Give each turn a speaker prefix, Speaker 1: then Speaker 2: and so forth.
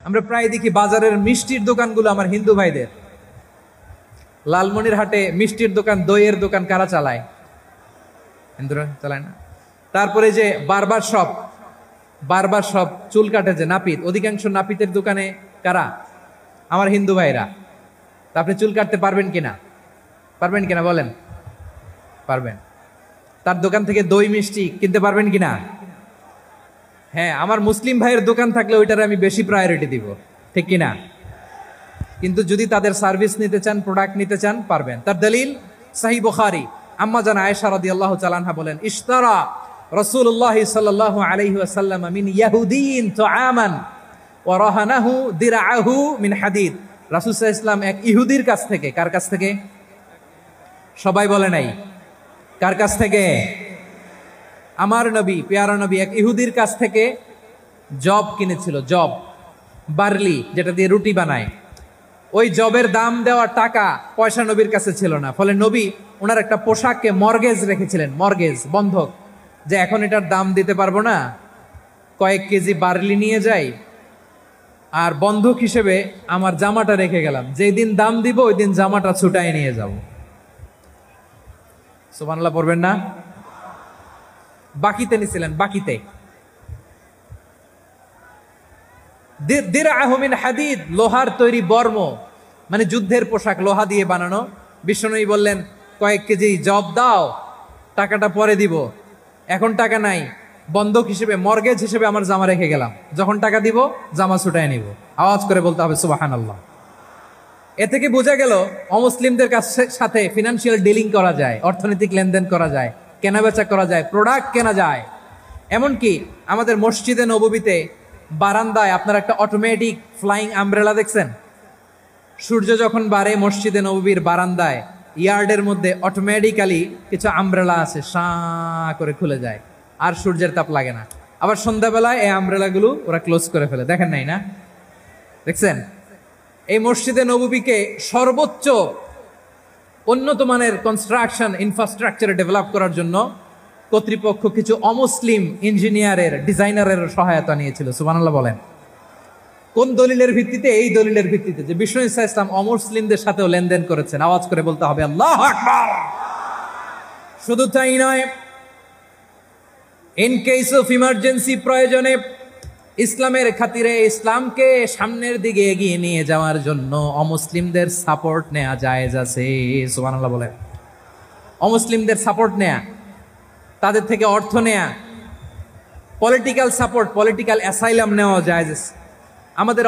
Speaker 1: আমরা প্রায় দেখি বাজারের মিষ্টির দোকানগুলো আমার হিন্দু ভাইদের। লালমনির হাটে মিষ্টির দোকান, দইয়ের দোকান কারা চালায়? হিন্দুরা চালায় না। তারপরে যে বারবার শপ, চুল কাটে যে নাপিত, অধিকাংশ নাপিতের দোকানে কারা? আমার হিন্দু ভাইরা। তা আপনি চুল কাটতে পারবেন কিনা বলেন? পারবেন। তার দোকান থেকে দই মিষ্টি কিনতে পারবেন কিনা? হ্যাঁ, আমার মুসলিম ভাইয়ের দোকান থাকলে ওইটারে আমি বেশি প্রায়োরিটি দিব, ঠিক কিনা? কিন্তু যদি তাদের সার্ভিস নিতে চান, প্রোডাক্ট নিতে চান, পারবেন। তার দলিল সহিহ বুখারী, আম্মা জান আয়েশা রাদিয়াল্লাহু তাআলা আনহা বলেন, ইশতারা রাসূলুল্লাহ সাল্লাল্লাহু আলাইহি ওয়াসাল্লাম মিন ইয়াহুদিয়িন তুআমান ওয়া রাহানাহু দিরআহু মিন হাদিদ। রাসূল সাল্লাল্লাহু আলাইহি ওয়াসাল্লাম এক ইহুদির কাছ থেকে, কার কাছ থেকে? সবাই বলে নাই কার কাছ থেকে? আমার নবী, পেয়ারা নবী এক ইহুদির কাছ থেকে জব কিনেছিল। জব, বার্লি, যেটা দিয়ে রুটি বানায়। ওই জবের দাম দেওয়ার টাকা পয়সা নবীর কাছে ছিল না। ফলে নবী ওনার একটা পোশাককে মর্গেজ রেখেছিলেন, মর্গেজ, বন্ধক, যে এখন এটার দাম দিতে পারবো না, কয়েক কেজি বার্লি নিয়ে যাই আর বন্ধক হিসেবে আমার জামাটা রেখে গেলাম, যেই দিন দাম দিব ওই দিন জামাটা ছুটাই নিয়ে যাব। সুবহানাল্লাহ পড়বেন না? বাকিতে নিছিলেন, বাকিতে। দিরআহু মিন হাদিদ, লোহার তৈরি বর্ম, মানে যুদ্ধের পোশাক, লোহা দিয়ে বানানো। বিশ্বনবী বললেন, কয়েক কেজি জব দাও, টাকাটা পরে দিব, এখন টাকা নাই, বন্ধক হিসেবে, মর্গেজ হিসেবে আমার জামা রেখে গেলাম, যখন টাকা দিব জামা ছুটায় নিব। আওয়াজ করে বলতে হবে সুবহানাল্লাহ। এ থেকে বোঝা গেল অমুসলিমদের সাথে ফিনান্সিয়াল ডিলিং করা যায়, অর্থনৈতিক লেনদেন করা যায়, কেনাবেচা করা যায়, প্রোডাক্ট কেনা যায়। এমনকি আমাদের মসজিদে নববীতে বারান্দায় আপনার একটা অটোমেটিক ফ্লাইং আমব্রেলা দেখছেন? সূর্য যখন বাড়ে মসজিদে নববীর বারান্দায়, ইয়ার্ডের মধ্যে অটোমেটিক্যালি কিছু আমব্রেলা আছে, সাঁ করে খুলে যায়, আর সূর্যের তাপ লাগে না। আবার সন্ধ্যাবেলায় এই আমব্রেলাগুলো ওরা ক্লোজ করে ফেলে, দেখেন নাই না? দেখছেন? এই মসজিদে নববীকে সর্বোচ্চ উন্নত মানের কনস্ট্রাকশন ইনফ্রাস্ট্রাকচারে ডেভেলপ করার জন্য কর্তৃপক্ষ কিছু অমুসলিম ইঞ্জিনিয়ারের, ডিজাইনারের সহায়তা নিয়েছিল। সুবহানাল্লাহ বলেন। কোন দলিলের ভিত্তিতে? এই দলিলের ভিত্তিতে যে বিষ্ণু ঈসা ইসলাম অমুসলিমদের সাথেও লেনদেন করেছেন। আওয়াজ করে বলতে হবে আল্লাহু আকবার। শুধু তাই নয়, ইন কেস অফ ইমার্জেন্সি, প্রয়োজনে ইসলামের খাতিরে, ইসলামকে সামনের দিকে এগিয়ে নিয়ে যাওয়ার জন্য অমুসলিমদের সাপোর্ট নেওয়া জায়েজ আছে। সুবহানাল্লাহ বলেন। অমুসলিমদের সাপোর্ট নেয়া, তাদের থেকে অর্থ নেয়া, পলিটিক্যাল সাপোর্ট, পলিটিক্যাল অ্যাসাইলাম নেওয়া জায়েজ আছে। আমাদের